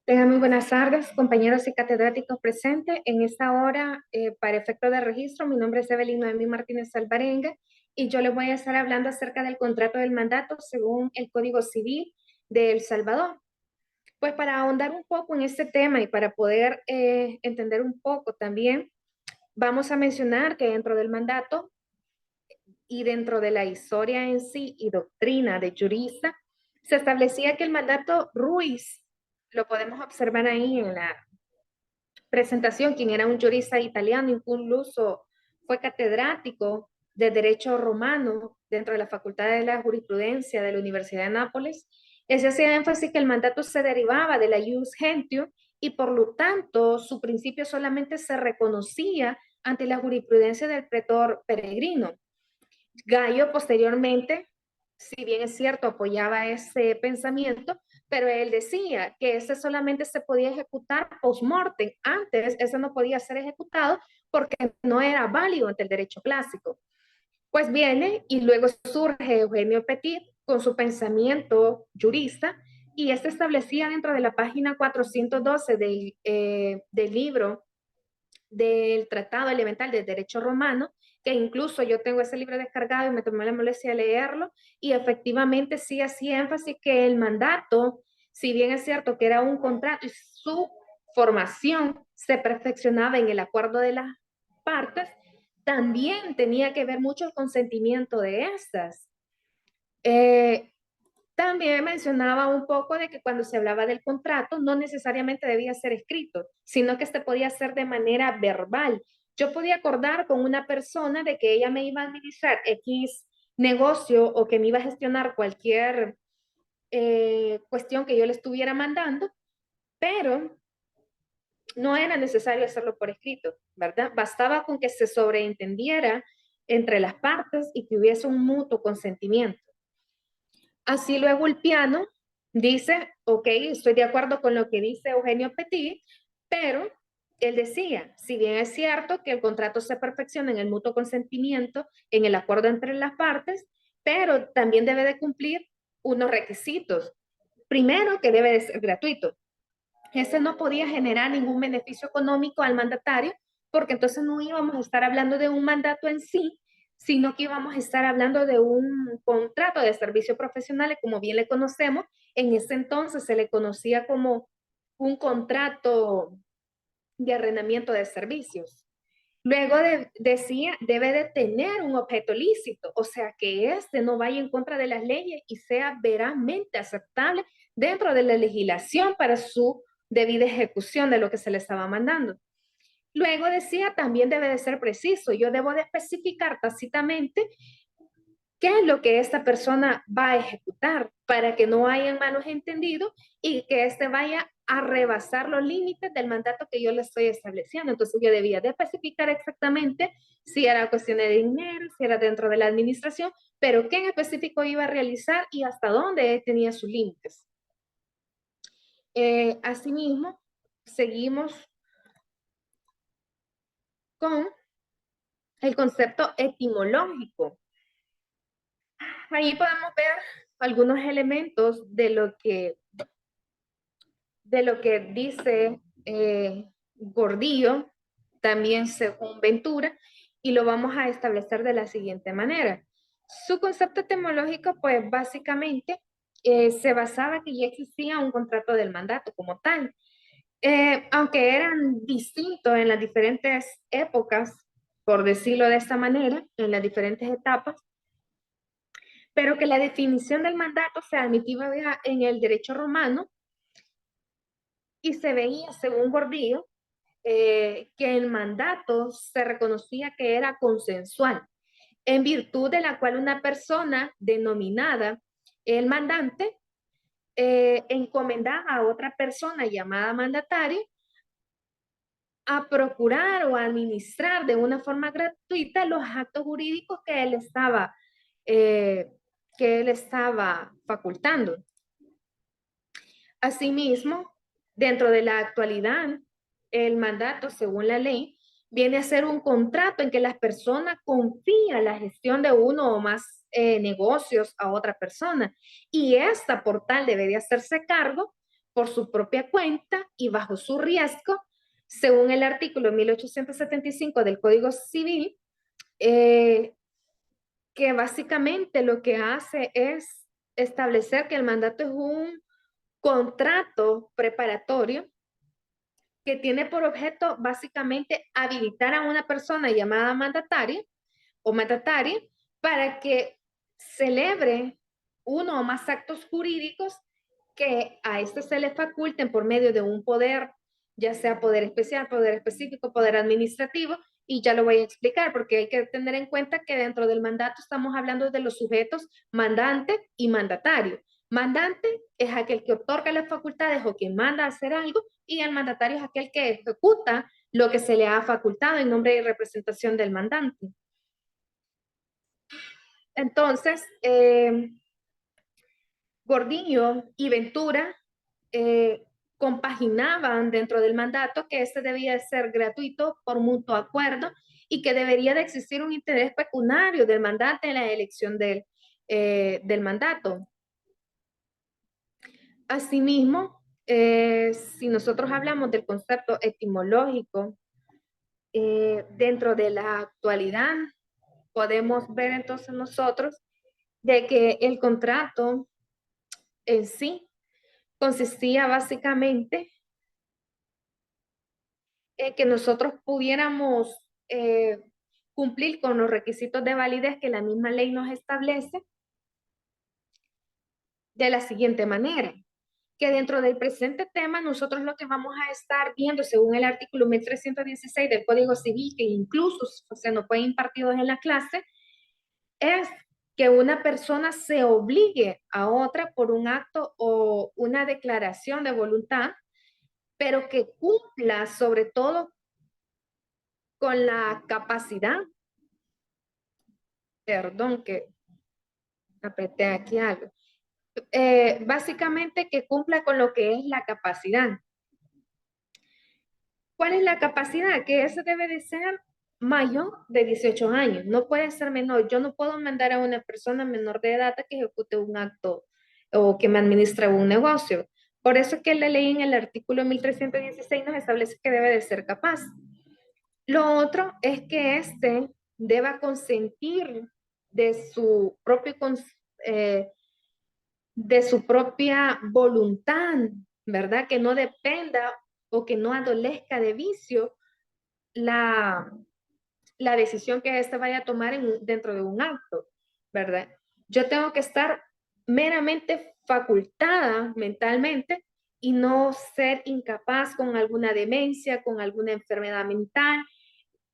Tengan muy buenas tardes, compañeros y catedráticos presentes. En esta hora, para efecto de registro, mi nombre es Evelyn Noemí Martínez Alvarenga y yo les voy a estar hablando acerca del contrato del mandato según el Código Civil de El Salvador. Pues para ahondar un poco en este tema y para poder entender un poco también, vamos a mencionar que dentro del mandato y dentro de la historia en sí y doctrina de jurista, se establecía que el mandato Ruiz, lo podemos observar ahí en la presentación, quien era un jurista italiano, incluso fue catedrático de Derecho Romano dentro de la Facultad de la Jurisprudencia de la Universidad de Nápoles. Ese hacía énfasis que el mandato se derivaba de la ius gentium y por lo tanto su principio solamente se reconocía ante la jurisprudencia del pretor peregrino. Gallo posteriormente, si bien es cierto, apoyaba ese pensamiento, pero él decía que ese solamente se podía ejecutar post-mortem. Antes, ese no podía ser ejecutado porque no era válido ante el derecho clásico. Pues viene y luego surge Eugenio Petit con su pensamiento jurista y este establecía dentro de la página 412 del libro del Tratado Elemental del Derecho Romano, que incluso yo tengo ese libro descargado y me tomé la molestia de leerlo, y efectivamente sí hacía énfasis que el mandato, si bien es cierto que era un contrato y su formación se perfeccionaba en el acuerdo de las partes, también tenía que ver mucho el consentimiento de estas. Eh, También mencionaba un poco de que cuando se hablaba del contrato no necesariamente debía ser escrito, sino que este podía ser de manera verbal. Yo podía acordar con una persona de que ella me iba a administrar X negocio o que me iba a gestionar cualquier cuestión que yo le estuviera mandando, pero no era necesario hacerlo por escrito, ¿verdad? Bastaba con que se sobreentendiera entre las partes y que hubiese un mutuo consentimiento. Así luego el piano dice, ok, estoy de acuerdo con lo que dice Eugenio Petit, pero él decía, si bien es cierto que el contrato se perfecciona en el mutuo consentimiento, en el acuerdo entre las partes, pero también debe de cumplir unos requisitos. Primero, que debe de ser gratuito. Ese no podía generar ningún beneficio económico al mandatario, porque entonces no íbamos a estar hablando de un mandato en sí, sino que íbamos a estar hablando de un contrato de servicio profesional, como bien le conocemos. En ese entonces se le conocía como un contrato de arrendamiento de servicios. Luego decía, debe de tener un objeto lícito, o sea, que este no vaya en contra de las leyes y sea veramente aceptable dentro de la legislación para su debida ejecución de lo que se le estaba mandando. Luego decía, también debe de ser preciso, yo debo de especificar tácitamente qué es lo que esta persona va a ejecutar para que no haya malos entendidos y que éste vaya a rebasar los límites del mandato que yo le estoy estableciendo. Entonces yo debía de especificar exactamente si era cuestión de dinero, si era dentro de la administración, pero qué en específico iba a realizar y hasta dónde tenía sus límites. Asimismo, seguimos con el concepto etimológico. Ahí podemos ver algunos elementos de lo que dice Gordillo, también según Ventura, y lo vamos a establecer de la siguiente manera. Su concepto etimológico, pues básicamente se basaba que ya existía un contrato del mandato como tal, aunque eran distintos en las diferentes épocas, por decirlo de esta manera, en las diferentes etapas, pero que la definición del mandato se admitía en el derecho romano y se veía, según Gordillo, que el mandato se reconocía que era consensual, en virtud de la cual una persona denominada el mandante encomendaba a otra persona llamada mandatario a procurar o a administrar de una forma gratuita los actos jurídicos eh, que él estaba facultando. Asimismo, dentro de la actualidad, el mandato, según la ley, viene a ser un contrato en que las personas confían la gestión de uno o más negocios a otra persona y esta por tal debe de hacerse cargo por su propia cuenta y bajo su riesgo, según el artículo 1875 del Código Civil, que básicamente lo que hace es establecer que el mandato es un contrato preparatorio que tiene por objeto básicamente habilitar a una persona llamada mandataria o mandataria para que celebre uno o más actos jurídicos que a este se le faculten por medio de un poder, ya sea poder especial, poder específico, poder administrativo, y ya lo voy a explicar porque hay que tener en cuenta que dentro del mandato estamos hablando de los sujetos mandante y mandatario. Mandante es aquel que otorga las facultades o quien manda a hacer algo, y el mandatario es aquel que ejecuta lo que se le ha facultado en nombre y representación del mandante. Entonces, Gordillo y Ventura compaginaban dentro del mandato que este debía de ser gratuito por mutuo acuerdo y que debería de existir un interés pecuniario del mandante en la elección del mandato. Asimismo, si nosotros hablamos del concepto etimológico, dentro de la actualidad, podemos ver entonces nosotros de que el contrato en sí consistía básicamente en que nosotros pudiéramos cumplir con los requisitos de validez que la misma ley nos establece de la siguiente manera, que dentro del presente tema nosotros lo que vamos a estar viendo según el artículo 1316 del Código Civil, que incluso se nos fue impartido en la clase, es que una persona se obligue a otra por un acto o una declaración de voluntad, pero que cumpla sobre todo con la capacidad, perdón que apreté aquí algo, básicamente que cumpla con lo que es la capacidad. ¿Cuál es la capacidad? Que eso debe de ser mayor de 18 años, no puede ser menor. Yo no puedo mandar a una persona menor de edad a que ejecute un acto o que me administre un negocio. Por eso es que la ley en el artículo 1316 nos establece que debe de ser capaz. Lo otro es que éste deba consentir de su propio, eh, de su propia voluntad, ¿verdad? Que no dependa o que no adolezca de vicio la, la decisión que éste vaya a tomar dentro de un acto, ¿verdad? Yo tengo que estar meramente facultada mentalmente y no ser incapaz con alguna demencia, con alguna enfermedad mental,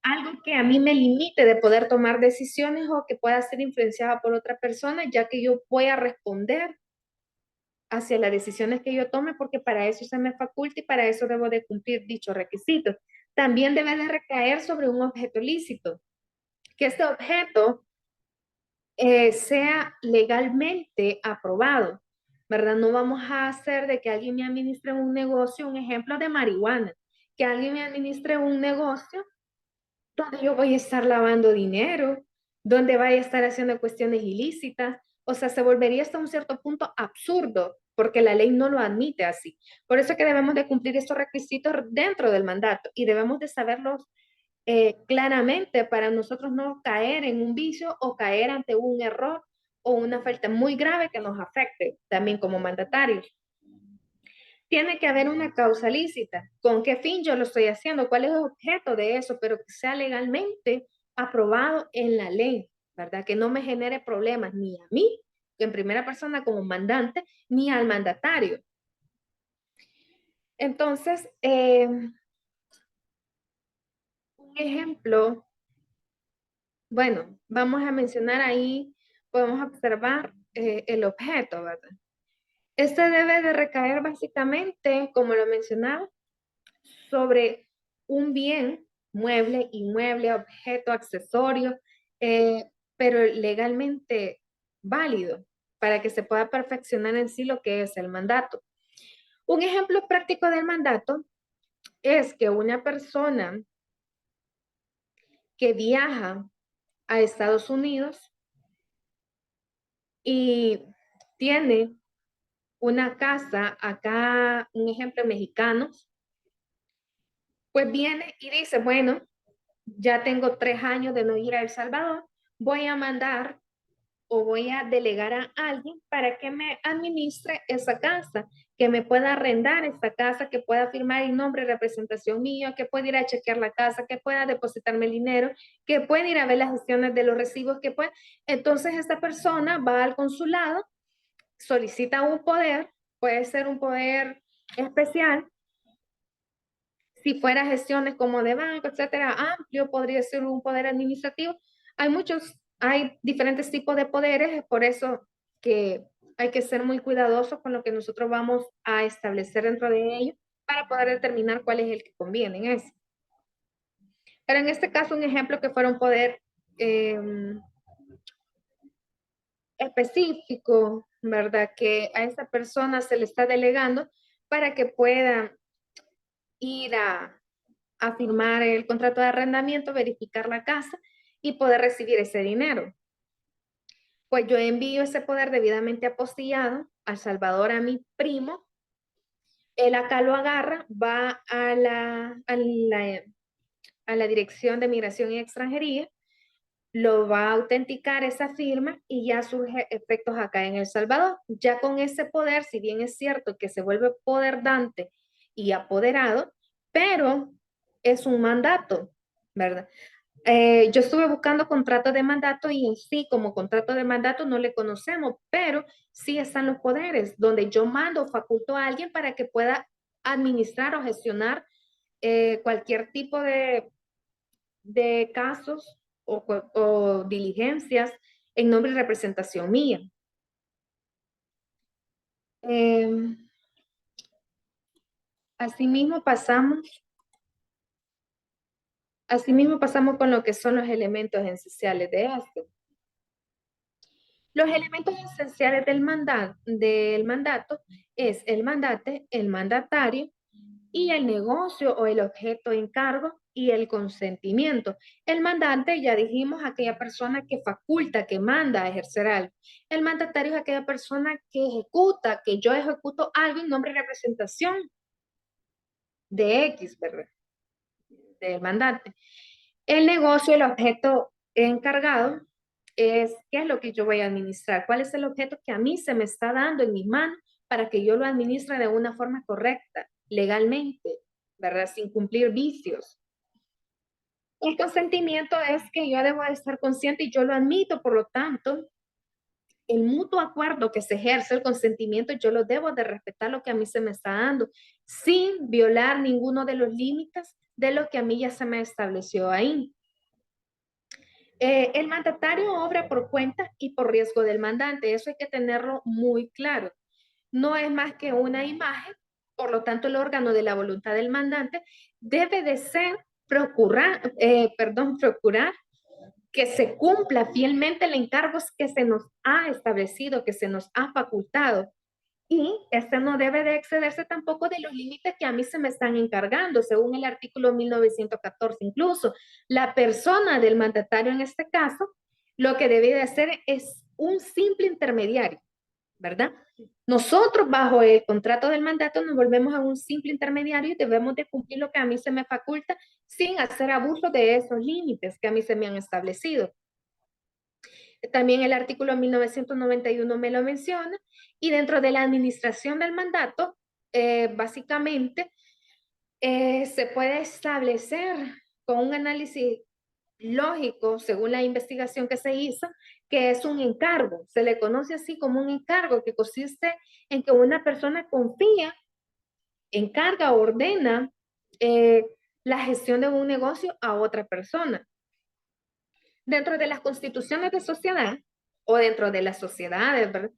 algo que a mí me limite de poder tomar decisiones o que pueda ser influenciada por otra persona, ya que yo voy a responder hacia las decisiones que yo tome, porque para eso se me faculta y para eso debo de cumplir dichos requisitos. También debe de recaer sobre un objeto lícito, que este objeto sea legalmente aprobado, ¿verdad? No vamos a hacer de que alguien me administre un negocio, un ejemplo de marihuana, que alguien me administre un negocio donde yo voy a estar lavando dinero, donde vaya a estar haciendo cuestiones ilícitas. O sea, se volvería hasta un cierto punto absurdo, porque la ley no lo admite así. Por eso es que debemos de cumplir estos requisitos dentro del mandato y debemos de saberlos claramente para nosotros no caer en un vicio o caer ante un error o una falta muy grave que nos afecte también como mandatarios. Tiene que haber una causa lícita. ¿Con qué fin yo lo estoy haciendo? ¿Cuál es el objeto de eso? Pero que sea legalmente aprobado en la ley, ¿verdad? Que no me genere problemas ni a mí, en primera persona como mandante, ni al mandatario. Entonces, un ejemplo, bueno, vamos a mencionar ahí, podemos observar el objeto, ¿verdad? Este debe de recaer básicamente, como lo mencionaba, sobre un bien, mueble, inmueble, objeto, accesorio, pero legalmente válido para que se pueda perfeccionar en sí lo que es el mandato. Un ejemplo práctico del mandato es que una persona que viaja a Estados Unidos y tiene una casa, acá un ejemplo mexicano, pues viene y dice, bueno, ya tengo 3 años de no ir a El Salvador, voy a mandar o voy a delegar a alguien para que me administre esa casa, que me pueda arrendar esta casa, que pueda firmar el nombre y representación mía, que pueda ir a chequear la casa, que pueda depositarme el dinero, que pueda ir a ver las gestiones de los recibos, que pueda. Entonces esta persona va al consulado, solicita un poder, puede ser un poder especial, si fuera gestiones como de banco, etcétera, amplio, podría ser un poder administrativo. Hay diferentes tipos de poderes, es por eso que hay que ser muy cuidadosos con lo que nosotros vamos a establecer dentro de ellos para poder determinar cuál es el que conviene en eso. Pero en este caso, un ejemplo que fuera un poder eh, específico, ¿verdad? Que a esa persona se le está delegando para que pueda ir a firmar el contrato de arrendamiento, verificar la casa y poder recibir ese dinero. Pues yo envío ese poder debidamente apostillado a Salvador, a mi primo, él acá lo agarra, va a la Dirección de Migración y Extranjería, lo va a autenticar esa firma y ya surge efectos acá en El Salvador. Ya con ese poder, si bien es cierto que se vuelve poder dante y apoderado, pero es un mandato, ¿verdad? Yo estuve buscando contrato de mandato y en sí como contrato de mandato no le conocemos, pero sí están los poderes donde yo mando o faculto a alguien para que pueda administrar o gestionar cualquier tipo de casos o diligencias en nombre y representación mía. Eh, asimismo pasamos, asimismo pasamos con lo que son los elementos esenciales de esto. Los elementos esenciales del mandato es el mandante, el mandatario y el negocio o el objeto de encargo y el consentimiento. El mandante, ya dijimos, aquella persona que faculta, que manda a ejercer algo. El mandatario es aquella persona que ejecuta, que yo ejecuto algo en nombre de representación de X, ¿verdad? Del mandante. El negocio, el objeto encargado es qué es lo que yo voy a administrar, cuál es el objeto que a mí se me está dando en mis manos para que yo lo administre de una forma correcta, legalmente, ¿verdad? Sin cumplir vicios. El consentimiento es que yo debo de estar consciente y yo lo admito, por lo tanto, el mutuo acuerdo que se ejerce, el consentimiento, yo lo debo de respetar lo que a mí se me está dando, sin violar ninguno de los límites de lo que a mí ya se me estableció ahí. El mandatario obra por cuenta y por riesgo del mandante, eso hay que tenerlo muy claro. No es más que una imagen, por lo tanto el órgano de la voluntad del mandante debe de ser procurar que se cumpla fielmente el encargo que se nos ha establecido, que se nos ha facultado. Y este no debe de excederse tampoco de los límites que a mí se me están encargando, según el artículo 1914. Incluso la persona del mandatario en este caso, lo que debe de hacer es un simple intermediario, ¿verdad? Nosotros bajo el contrato del mandato nos volvemos a un simple intermediario y debemos de cumplir lo que a mí se me faculta sin hacer abuso de esos límites que a mí se me han establecido. También el artículo 1991 me lo menciona y dentro de la administración del mandato, básicamente, se puede establecer con un análisis lógico, según la investigación que se hizo, que es un encargo. Se le conoce así como un encargo, que consiste en que una persona confía, encarga, ordena la gestión de un negocio a otra persona. Dentro de las constituciones de sociedad o dentro de las sociedades, ¿verdad?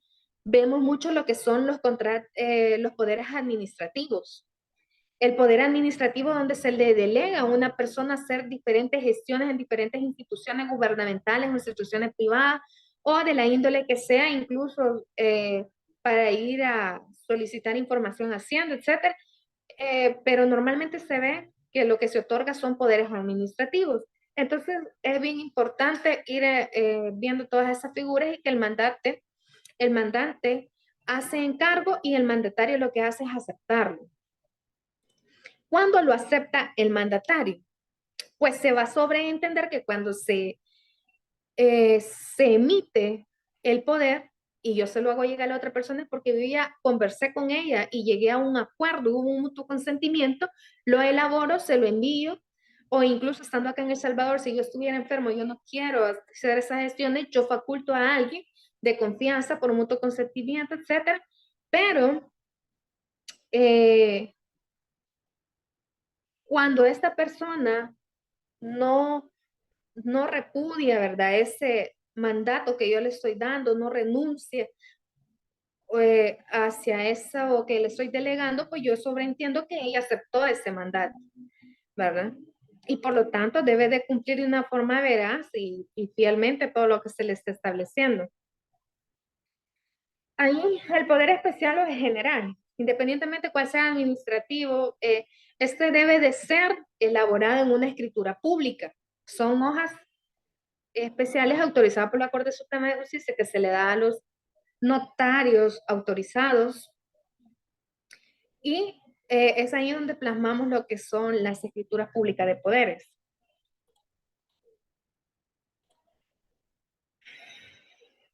Vemos mucho lo que son los poderes administrativos. El poder administrativo donde se le delega a una persona hacer diferentes gestiones en diferentes instituciones gubernamentales o instituciones privadas o de la índole que sea, incluso para ir a solicitar información a Hacienda, etcétera. Pero normalmente se ve que lo que se otorga son poderes administrativos. Entonces es bien importante ir viendo todas esas figuras y que el mandante hace encargo y el mandatario lo que hace es aceptarlo. ¿Cuándo lo acepta el mandatario? Pues se va a sobreentender que cuando se emite el poder, y yo se lo hago llegar a la otra persona, es porque yo ya conversé con ella y llegué a un acuerdo, hubo un mutuo consentimiento, lo elaboro, se lo envío, o incluso estando acá en El Salvador, si yo estuviera enfermo, yo no quiero hacer esas gestiones, yo faculto a alguien de confianza por un mutuo consentimiento, etcétera, pero eh, cuando esta persona no, no repudia, ¿verdad? Ese mandato que yo le estoy dando, no renuncie hacia eso que le estoy delegando, pues yo sobreentiendo que ella aceptó ese mandato, ¿verdad? Y por lo tanto debe de cumplir de una forma veraz y fielmente todo lo que se le está estableciendo. Ahí el poder especial o el general, independientemente cuál sea administrativo, este debe de ser elaborado en una escritura pública. Son hojas especiales autorizadas por la Corte Suprema de Justicia que se le da a los notarios autorizados y es ahí donde plasmamos lo que son las escrituras públicas de poderes.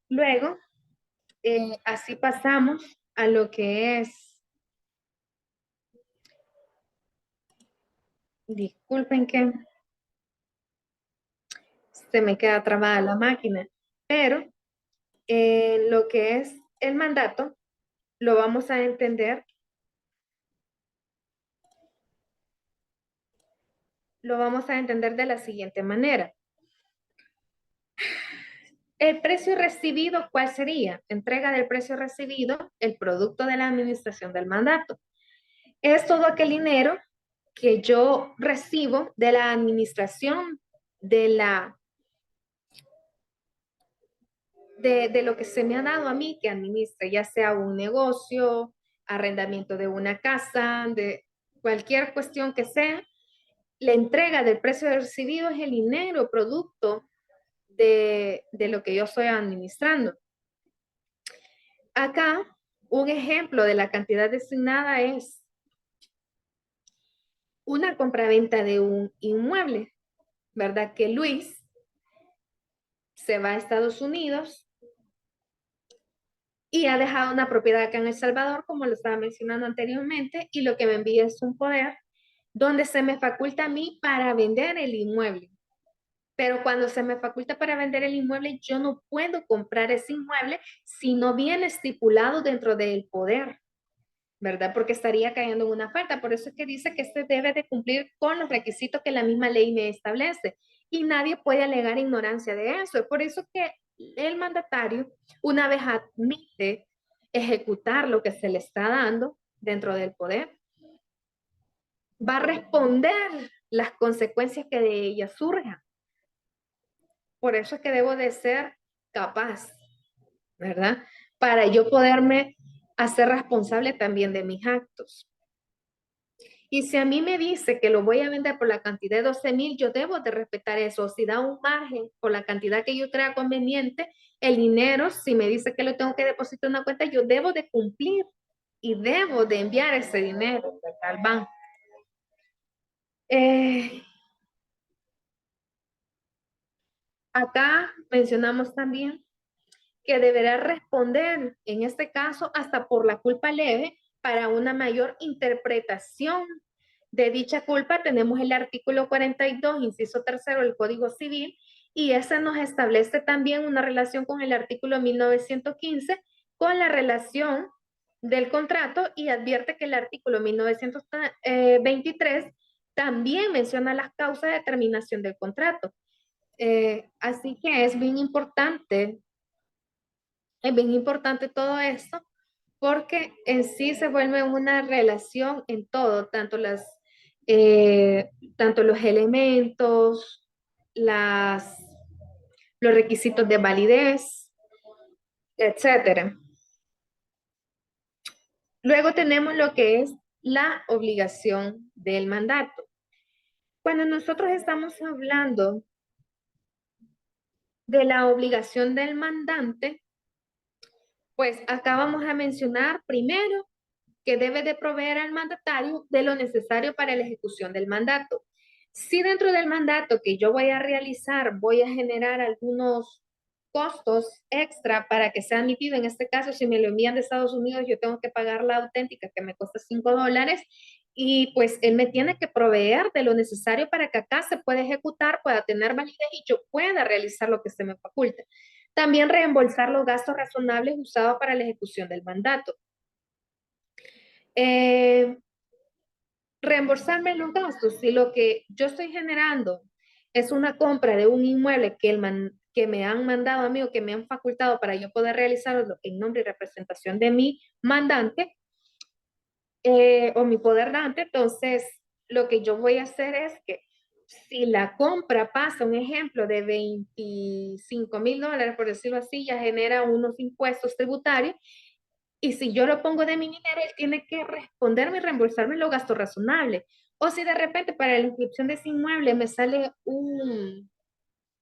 Luego, así pasamos a lo que es, disculpen que se me queda trabada la máquina, pero lo que es el mandato lo vamos a entender, de la siguiente manera. El precio recibido, ¿cuál sería? Entrega del precio recibido, el producto de la administración del mandato. Es todo aquel dinero que yo recibo de la administración de lo que se me ha dado a mí que administre, ya sea un negocio, arrendamiento de una casa, de cualquier cuestión que sea, la entrega del precio recibido es el dinero producto de lo que yo estoy administrando. Acá, un ejemplo de la cantidad designada es una compraventa de un inmueble, ¿verdad? Que Luis se va a Estados Unidos y ha dejado una propiedad acá en El Salvador, como lo estaba mencionando anteriormente, y lo que me envía es un poder donde se me faculta a mí para vender el inmueble. Pero cuando se me faculta para vender el inmueble, yo no puedo comprar ese inmueble si no viene estipulado dentro del poder, ¿verdad? Porque estaría cayendo en una falta. Por eso es que dice que este debe de cumplir con los requisitos que la misma ley me establece. Y nadie puede alegar ignorancia de eso. Es por eso que el mandatario, una vez admite ejecutar lo que se le está dando dentro del poder, va a responder las consecuencias que de ella surjan. Por eso es que debo de ser capaz, ¿verdad? Para yo poderme hacer responsable también de mis actos. Y si a mí me dice que lo voy a vender por la cantidad de 12,000, yo debo de respetar eso. Si da un margen por la cantidad que yo crea conveniente, el dinero, si me dice que lo tengo que depositar en una cuenta, yo debo de cumplir y debo de enviar ese dinero al banco. Eh, Acá mencionamos también que deberá responder, en este caso, hasta por la culpa leve para una mayor interpretación de dicha culpa. Tenemos el artículo 42, inciso tercero del Código Civil, y ese nos establece también una relación con el artículo 1915, con la relación del contrato, y advierte que el artículo 1923 también menciona las causas de terminación del contrato. Así que es bien importante todo esto, porque en sí se vuelve una relación en todo, tanto los elementos, las, los requisitos de validez, etcétera. Luego tenemos lo que es la obligación del mandato. Cuando nosotros estamos hablando de la obligación del mandante, Pues acá vamos a mencionar primero que debe de proveer al mandatario de lo necesario para la ejecución del mandato. Si dentro del mandato que yo voy a realizar voy a generar algunos costos extra para que sea admitido, en este caso, si me lo envían de Estados Unidos, yo tengo que pagar la auténtica que me cuesta $5 y pues él me tiene que proveer de lo necesario para que acá se pueda ejecutar, pueda tener validez y yo pueda realizar lo que se me faculta. También reembolsar los gastos razonables usados para la ejecución del mandato. Eh, Reembolsarme los gastos. Si lo que yo estoy generando es una compra de un inmueble que me han mandado a mí o que me han facultado para yo poder realizarlo en nombre y representación de mi mandante o mi poder dante, entonces lo que yo voy a hacer es que si la compra pasa, un ejemplo, de $25,000, por decirlo así, ya genera unos impuestos tributarios y si yo lo pongo de mi dinero, él tiene que responderme y reembolsarme los gastos razonables. O si de repente para la inscripción de ese inmueble me sale un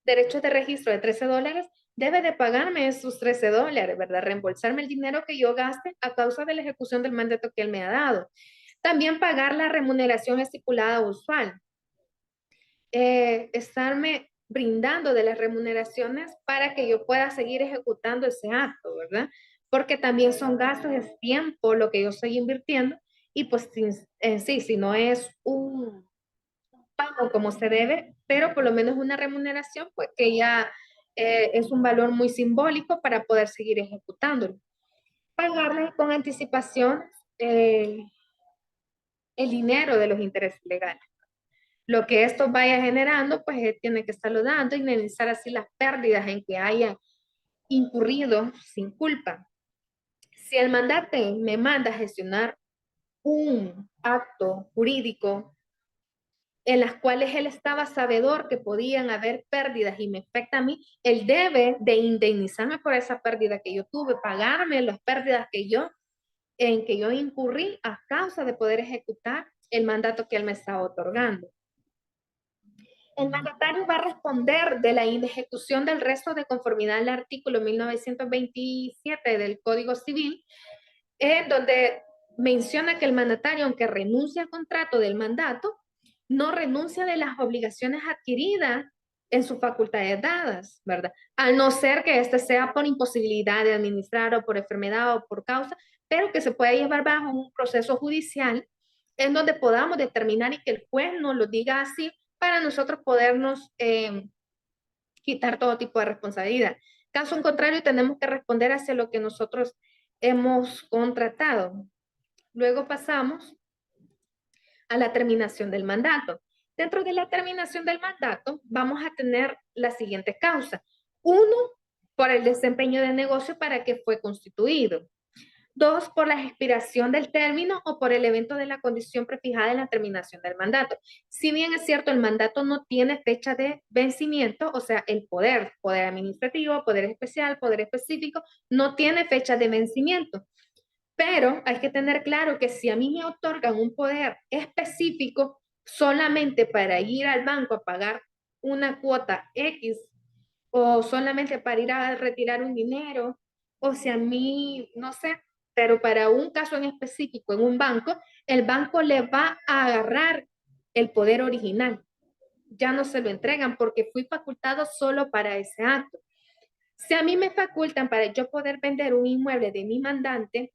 derecho de registro de $13, debe de pagarme esos $13, ¿verdad? Reembolsarme el dinero que yo gaste a causa de la ejecución del mandato que él me ha dado. También pagar la remuneración estipulada usual. Estarme brindando de las remuneraciones para que yo pueda seguir ejecutando ese acto, ¿verdad? Porque también son gastos, es tiempo lo que yo estoy invirtiendo y pues en sí, si no es un pago como se debe, pero por lo menos una remuneración, pues que ya es un valor muy simbólico para poder seguir ejecutándolo. Pagarle con anticipación eh, el dinero de los intereses legales. Lo que esto vaya generando, pues él tiene que estarlo dando y minimizar así las pérdidas en que haya incurrido sin culpa. Si el mandante me manda a gestionar un acto jurídico en las cuales él estaba sabedor que podían haber pérdidas y me afecta a mí, él debe de indemnizarme por esa pérdida que yo tuve, pagarme las pérdidas en que yo incurrí a causa de poder ejecutar el mandato que él me estaba otorgando. El mandatario va a responder de la inejecución del resto de conformidad al artículo 1927 del Código Civil, en donde menciona que el mandatario, aunque renuncia al contrato del mandato, no renuncia de las obligaciones adquiridas en sus facultades dadas, ¿verdad? Al no ser que este sea por imposibilidad de administrar o por enfermedad o por causa, pero que se pueda llevar bajo un proceso judicial en donde podamos determinar y que el juez nos lo diga así para nosotros podernos quitar todo tipo de responsabilidad. Caso en contrario, tenemos que responder hacia lo que nosotros hemos contratado. Luego pasamos a la terminación del mandato. Dentro de la terminación del mandato, vamos a tener la siguiente causa. Uno, por el desempeño de negocio para que fue constituido. Dos, por la expiración del término o por el evento de la condición prefijada en la terminación del mandato. Si bien es cierto, el mandato no tiene fecha de vencimiento, o sea, el poder administrativo, poder especial, poder específico, no tiene fecha de vencimiento. Pero hay que tener claro que si a mí me otorgan un poder específico solamente para ir al banco a pagar una cuota X o solamente para ir a retirar un dinero, o si a mí, no sé, pero para un caso en específico en un banco, el banco le va a agarrar el poder original. Ya no se lo entregan porque fui facultado solo para ese acto. Si a mí me facultan para yo poder vender un inmueble de mi mandante,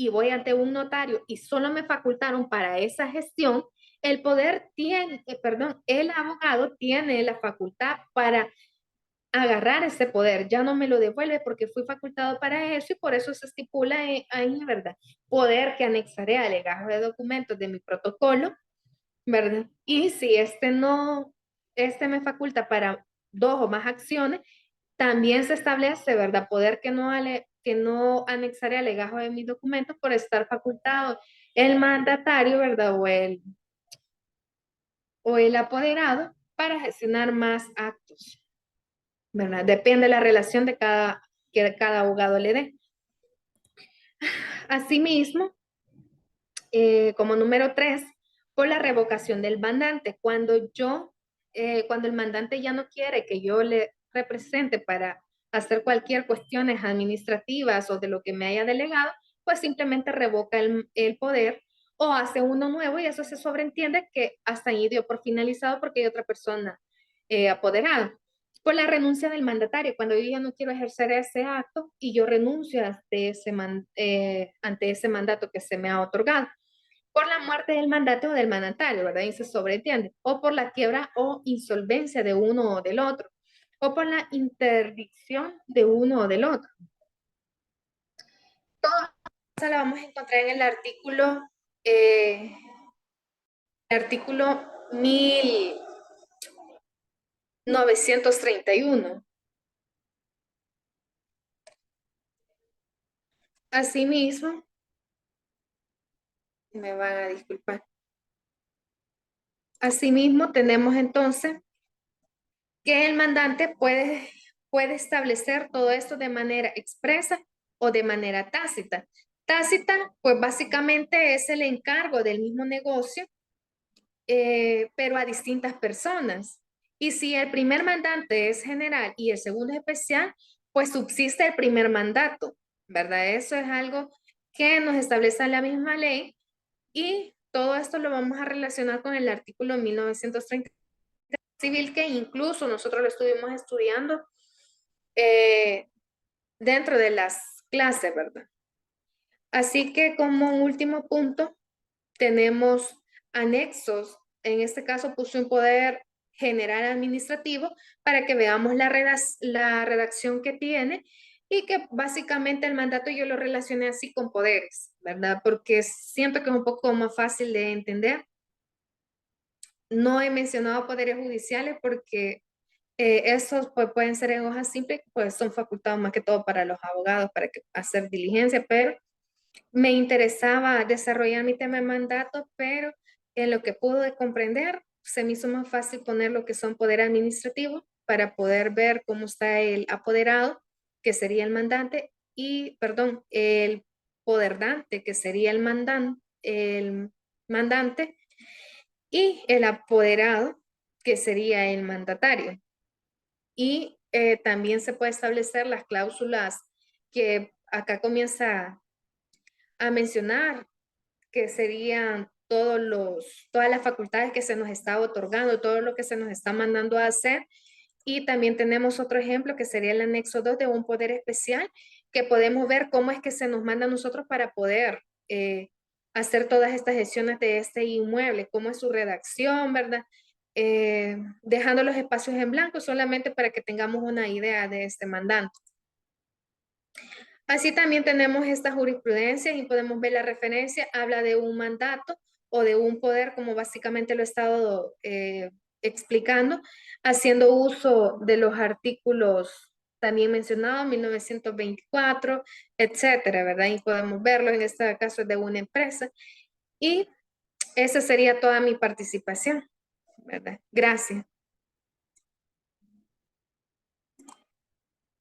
y voy ante un notario y solo me facultaron para esa gestión, el poder tiene, perdón, el abogado tiene la facultad para agarrar ese poder, ya no me lo devuelve porque fui facultado para eso y por eso se estipula ahí, ¿verdad? Poder que anexaré al legajo de documentos de mi protocolo, ¿verdad? Y si este me faculta para dos o más acciones, también se establece, ¿verdad? Poder que no anexaré al legajo de mis documentos por estar facultado el mandatario, ¿verdad? O el apoderado para gestionar más actos, ¿verdad? Depende de la relación que cada abogado le dé. Asimismo, como número 3, por la revocación del mandante. Cuando el mandante ya no quiere que yo le represente para hacer cualquier cuestiones administrativas o de lo que me haya delegado, pues simplemente revoca el poder o hace uno nuevo y eso se sobreentiende que hasta ahí dio por finalizado porque hay otra persona apoderada. Por la renuncia del mandatario, cuando yo ya no quiero ejercer ese acto y yo renuncio ante ese mandato que se me ha otorgado. Por la muerte del mandato o del mandatario, ¿verdad? Y se sobreentiende. O por la quiebra o insolvencia de uno o del otro. O por la interdicción de uno o del otro. Todo eso la vamos a encontrar en el artículo 1931. Asimismo, me van a disculpar. Asimismo, tenemos entonces que el mandante puede establecer todo esto de manera expresa o de manera tácita. Tácita, pues básicamente es el encargo del mismo negocio, pero a distintas personas. Y si el primer mandante es general y el segundo es especial, pues subsiste el primer mandato, ¿verdad? Eso es algo que nos establece la misma ley y todo esto lo vamos a relacionar con el artículo 1930 civil que incluso nosotros lo estuvimos estudiando eh, dentro de las clases, ¿verdad? Así que como último punto, tenemos anexos. En este caso puse un poder general administrativo para que veamos la redacción que tiene y que básicamente el mandato yo lo relacioné así con poderes, ¿verdad? Porque siento que es un poco más fácil de entender. No he mencionado poderes judiciales porque esos pues, pueden ser en hojas simples, pues son facultados más que todo para los abogados, para hacer diligencia, pero me interesaba desarrollar mi tema de mandato, pero en lo que pude comprender, se me hizo más fácil poner lo que son poder administrativo para poder ver cómo está el apoderado, que sería el mandante, y, perdón, el poderdante, que sería el mandante, y el apoderado, que sería el mandatario. Y también se puede establecer las cláusulas que acá comienza a mencionar, que serían todas las facultades que se nos está otorgando, todo lo que se nos está mandando a hacer. Y también tenemos otro ejemplo que sería el anexo 2 de un poder especial, que podemos ver cómo es que se nos manda a nosotros para poder hacer todas estas gestiones de este inmueble, cómo es su redacción, ¿verdad? Dejando los espacios en blanco solamente para que tengamos una idea de este mandante. Así también tenemos esta jurisprudencia y podemos ver la referencia, habla de un mandato o de un poder, como básicamente lo he estado explicando, haciendo uso de los artículos también mencionados, 1924, etcétera, ¿verdad? Y podemos verlo, en este caso de una empresa. Y esa sería toda mi participación, ¿verdad? Gracias.